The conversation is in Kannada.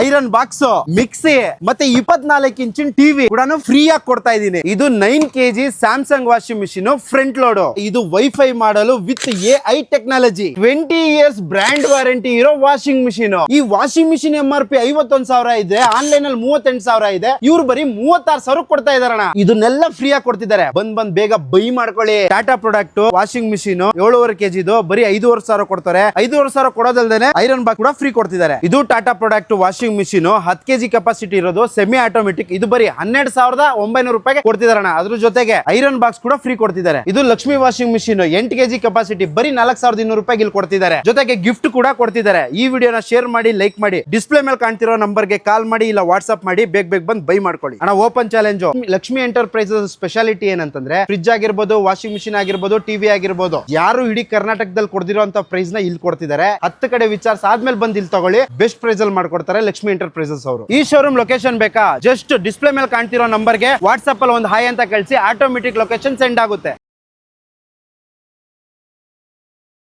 ಐರನ್ ಬಾಕ್ಸ್, ಮಿಕ್ಸಿ ಮತ್ತೆ 24 ಇಂಚಿನ ಟಿವಿ ಕೂಡ ಫ್ರೀ ಆಗಿ ಕೊಡ್ತಾ ಇದೀನಿ. ಇದು 9 kg Samsung washing machine front load. ಇದು ವೈಫೈ ಮಾಡಲು with AI technology, 20 years brand warranty ಇರೋ ವಾಷಿಂಗ್ ಮಿಷಿನ್. ಈ ವಾಷಿಂಗ್ ಮಿಷಿನ್ MRP 51,000 ಇದೆ, ಆನ್ಲೈನ್ ಅಲ್ಲಿ 38,000 ಇದೆ. ಇವ್ರು ಬರೀ 36,000 ಕೊಡ್ತಾ ಇದಾರಣ. ಇದನ್ನೆಲ್ಲ ಫ್ರೀ ಆಗಿ ಕೊಡ್ತಿದ್ದಾರೆ. ಬಂದ್ ಬೇಗ ಬೈ ಮಾಡ್ಕೊಳ್ಳಿ. Tata product washing machine 7.5 kg ಬರೀ 5,500 ಕೊಡ್ತಾರೆ. 5,500 ಕೊಡೋದಲ್ದೇನೆ ಐರನ್ ಬಾಕ್ಸ್ ಕೂಡ ಫ್ರೀ ಕೊಡ್ತಿದ್ದಾರೆ. ಇದು Tata product washing machine 10 kg capacity ಇರೋದು, ಸೆಮಿ ಆಟೋಮೆಟಿಕ್. ಇದು ಬರೀ 12,900 ರೂಪಾಯಿಗೆ ಕೊಡ್ತಿದಾರಣ. ಅದ್ರ ಜೊತೆಗೆ ಐರನ್ ಬಾಕ್ಸ್ ಕೂಡ ಫ್ರೀ ಕೊಡ್ತಿದ್ದಾರೆ. ಇದು Lakshmi washing machine 8 kg capacity ಬರೀ 4,200 ರೂಪಾಯಿಗೆ ಇಲ್ಲಿ ಕೊಡ್ತಿದ್ದಾರೆ. ಜೊತೆಗೆ ಗಿಫ್ಟ್ ಕೂಡ ಕೊಡ್ತಿದ್ದಾರೆ. ಈ ವಿಡಿಯೋನ ಶೇರ್ ಮಾಡಿ, ಲೈಕ್ ಮಾಡಿ, ಡಿಸ್ಪ್ಲೇ ಮೇಲೆ ಕಾಣ್ತಿರೋ ನಂಬರ್ಗೆ ಕಾಲ್ ಮಾಡಿ ಇಲ್ಲ ವಾಟ್ಸ್ಆಪ್ ಮಾಡಿ ಬೇಗ ಬಂದು ಬೈ ಮಾಡ್ಕೊಳ್ಳಿ. ಅಣ್ಣ open challenge. Lakshmi enterprises speciality ಏನಂತಂದ್ರೆ ಫ್ರಿಡ್ಜ್ ಆಗಿರ್ಬೋದು, ವಾಷಿಂಗ್ ಮಿಷಿನ್ ಆಗಿರ್ಬೋದು, ಟಿವಿ ಆಗಿರ್ಬೋದು, ಯಾರು ಇಡೀ ಕರ್ನಾಟಕದಲ್ಲಿ ಕೊಡ್ತಿರೋಂತ ಪ್ರೈಸ್ ನ ಇಲ್ಲಿ ಕೊಡ್ತಿದ್ದಾರೆ. 10 ಕಡೆ ವಿಚಾರಿಸಿ ಆದ್ಮೇಲೆ ಬಂದು ಇಲ್ಲಿ ತಗೊಳ್ಳಿ. ಬೆಸ್ಟ್ ಪ್ರೈಸ್ ಅಲ್ಲಿ ಮಾಡ್ಕೊಡ್ತಾರೆ ಲಕ್ಷ್ಮಿ ಎಂಟರ್ಪ್ರೈಸಸ್ ಅವರು. ಈ ಶೋರೂಮ್ ಲೊಕೇಶನ್ ಬೇಕಾ? ಜಸ್ಟ್ ಡಿಸ್ಪ್ಲೇ ಮೇಲೆ ಕಾಣ್ತಿರೋ ನಂಬರ್ಗೆ ವಾಟ್ಸ್ಆಪ್ ಅಲ್ಲಿ ಒಂದು ಹಾಯ್ ಅಂತ ಕಳಿಸಿ, ಆಟೋಮೆಟಿಕ್ ಲೊಕೇಶನ್ ಸೆಂಡ್ ಆಗುತ್ತೆ.